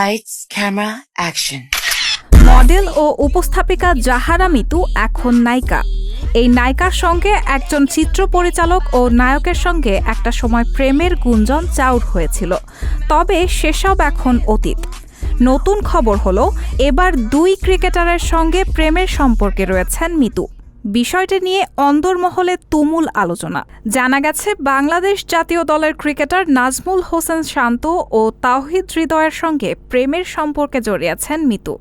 Lights, camera, action. Model ও উপস্থাপিকা জাহারা মিতু এখন নায়িকা। এই নায়িকার সঙ্গে একজন চিত্র পরিচালক ও নায়কের সঙ্গে একটা সময় প্রেমের গুঞ্জন চাউর হয়েছিল, তবে সেসব এখন অতীত। নতুন খবর হলো, এবার দুই ক্রিকেটারের সঙ্গে প্রেমের সম্পর্কে রয়েছেন মিতু। বিষয়টি নিয়ে অন্দরমহলে তুমুল আলোচনা। জানা গেছে, বাংলাদেশ জাতীয় দলের ক্রিকেটার নাজমুল হোসেন শান্ত ও তাওহিদ হৃদয়ের সঙ্গে প্রেমের সম্পর্কে জড়িয়েছেন মিতু।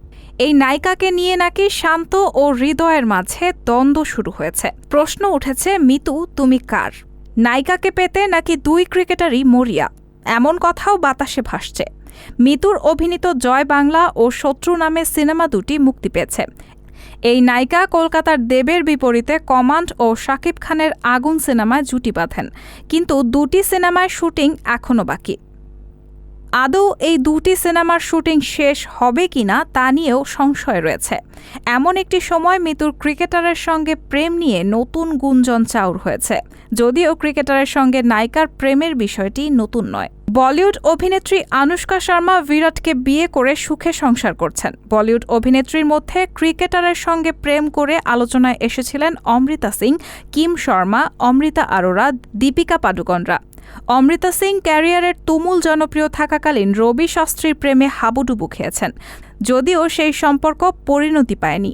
এই নায়িকাকে নিয়ে নাকি শান্ত ও হৃদয়ের মাঝে দ্বন্দ্ব শুরু হয়েছে। প্রশ্ন উঠেছে, মিতু তুমি কার? নায়িকাকে পেতে নাকি দুই ক্রিকেটারই মরিয়া? এমন কথাও বাতাসে ভাসছে। মিতুর অভিনীত জয় বাংলা ও শত্রু নামে সিনেমা দুটি মুক্তি পেয়েছে। এই নায়িকা কলকাতার দেবের বিপরীতে কমান্ড ও শাকিব খানের আগুন সিনেমায় জুটি বাঁধেন, কিন্তু দুটি সিনেমার শুটিং এখনও বাকি। আদৌ এই দুটি সিনেমার শুটিং শেষ হবে কিনা তা নিয়েও সংশয় রয়েছে। এমন একটি সময় মিতুর ক্রিকেটারের সঙ্গে প্রেম নিয়ে নতুন গুঞ্জন চাউর হয়েছে। যদিও ক্রিকেটারের সঙ্গে নায়িকার প্রেমের বিষয়টি নতুন নয়। বলিউড অভিনেত্রী আনুশকা শর্মা বিরাটকে বিয়ে করে সুখে সংসার করছেন। বলিউড অভিনেত্রীর মধ্যে ক্রিকেটারের সঙ্গে প্রেম করে আলোচনায় এসেছিলেন অমৃতা সিং, কিম শর্মা, অমৃতা আরোরা, দীপিকা পাডুকোনরা। অমৃতা সিং ক্যারিয়ারের তুমুল জনপ্রিয় থাকাকালীন রবি শাস্ত্রীর প্রেমে হাবুডুবু খেয়েছেন, যদিও সেই সম্পর্ক পরিণতি পায়নি।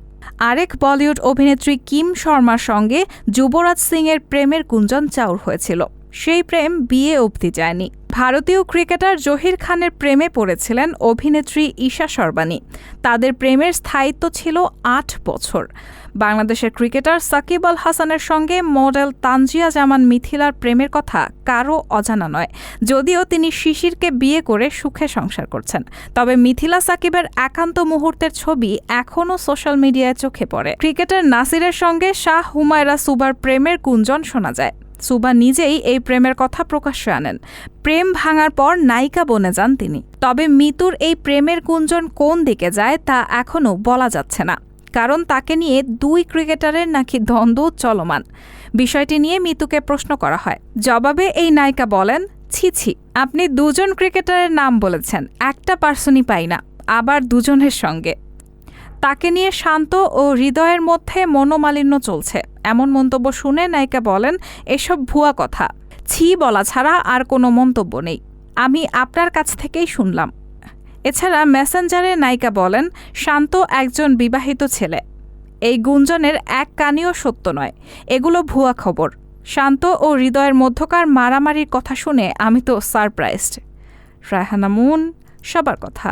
আরেক বলিউড অভিনেত্রী কিম শর্মার সঙ্গে যুবরাজ সিংয়ের প্রেমের গুঞ্জন চাউর হয়েছিল। সেই প্রেম বিয়ে অবধি যায়নি। ভারতীয় ক্রিকেটার জহির খানের প্রেমে পড়েছিলেন অভিনেত্রী ঈশা সরবানী। তাদের প্রেমের স্থায়িত্ব ছিল ৮ বছর। বাংলাদেশের ক্রিকেটার সাকিব আল হাসানের সঙ্গে মডেল তানজিয়া জামান মিথিলার প্রেমের কথা কারও অজানা নয়, যদিও তিনি শিশিরকে বিয়ে করে সুখে সংসার করছেন। তবে মিথিলা সাকিবের একান্ত মুহূর্তের ছবি এখনও সোশ্যাল মিডিয়ায় চোখে পড়ে। ক্রিকেটার নাসিরের সঙ্গে শাহ হুমায়রা সুবার প্রেমের গুঞ্জন শোনা যায়। সুবা নিজেই এই প্রেমের কথা প্রকাশ্যে আনেন। প্রেম ভাঙার পর নায়িকা বনে যান তিনি। তবে মিতুর এই প্রেমের গুঞ্জন কোন দিকে যায় তা এখনও বলা যাচ্ছে না, কারণ তাকে নিয়ে দুই ক্রিকেটারের নাকি দ্বন্দ্ব চলমান। বিষয়টি নিয়ে মিতুকে প্রশ্ন করা হয়। জবাবে এই নায়িকা বলেন, ছি, আপনি দুজন ক্রিকেটারের নাম বলেছেন, একটা পার্সনই পাই না, আবার দুজনের সঙ্গে। তাকে নিয়ে শান্ত ও হৃদয়ের মধ্যে মনোমালিন্য চলছে। এমন মন্তব্য শুনে নায়িকা বলেন, এসব ভুয়া কথা, ছি বলা ছাড়া আর কোনো মন্তব্য নেই, আমি আপনার কাছ থেকেই শুনলাম। এছাড়া মেসেঞ্জারে নায়িকা বলেন, শান্ত একজন বিবাহিত ছেলে। এই গুঞ্জনের এক কানিও সত্য নয়, এগুলো ভুয়া খবর। শান্ত ও হৃদয়ের মধ্যকার মারামারির কথা শুনে আমি তো সারপ্রাইজড। রায়হানা মুন, সবার কথা।